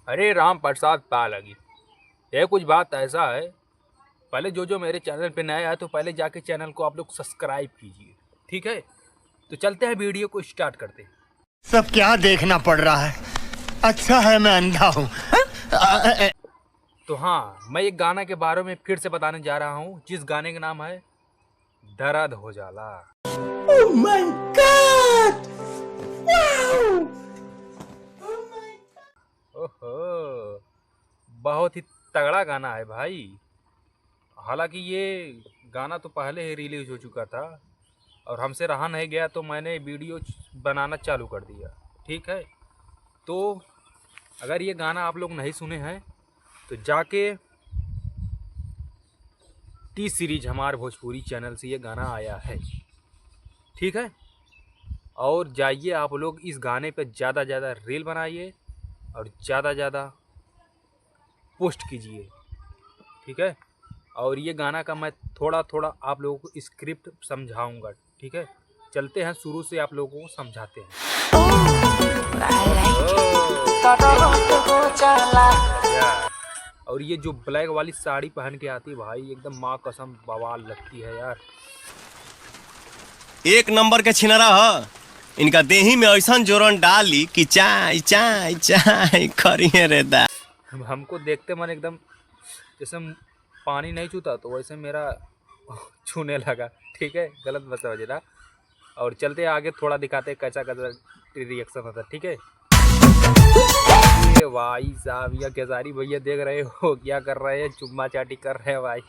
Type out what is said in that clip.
हरे राम प्रसाद पालगी। ये कुछ बात ऐसा है, पहले जो मेरे चैनल पे नया है तो पहले जाके चैनल को आप लोग सब्सक्राइब कीजिए, ठीक है। तो चलते हैं, वीडियो को स्टार्ट करते हैं। सब क्या देखना पड़ रहा है, अच्छा है मैं अंधा हूँ। तो हाँ, मैं एक गाना के बारे में फिर से बताने जा रहा हूँ, जिस गाने का नाम है दर्द हो जाला। Oh my God! Wow! ओहो, बहुत ही तगड़ा गाना है भाई। हालांकि ये गाना तो पहले ही रिलीज हो चुका था और हमसे रहा नहीं गया तो मैंने वीडियो बनाना चालू कर दिया, ठीक है। तो अगर ये गाना आप लोग नहीं सुने हैं तो जाके टी सीरीज हमारे भोजपुरी चैनल से ये गाना आया है, ठीक है। और जाइए आप लोग इस गाने पे ज़्यादा ज़्यादा रील बनाइए और ज़्यादा पोस्ट कीजिए, ठीक है। और ये गाना का मैं थोड़ा थोड़ा आप लोगों को स्क्रिप्ट समझाऊंगा, ठीक है। चलते हैं, शुरू से आप लोगों को समझाते हैं। और ये जो ब्लैक वाली साड़ी पहन के आती है भाई, एकदम माँ कसम बवाल लगती है यार। एक नंबर के छिनरा ह। इनका देही में ऐसा जोरन डाली कि चाय चाय चाय करिए रे दा। हमको देखते मन एकदम जैसे पानी नहीं छूता तो वैसे मेरा छूने लगा, ठीक है। गलत मत समझना। और चलते आगे, थोड़ा दिखाते कैसा कैसा रिएक्शन होता है, ठीक है। ये भाई साहब, या केसारी भैया देख रहे हो क्या कर रहे हैं, चुम्मा चाटी कर रहे हैं भाई।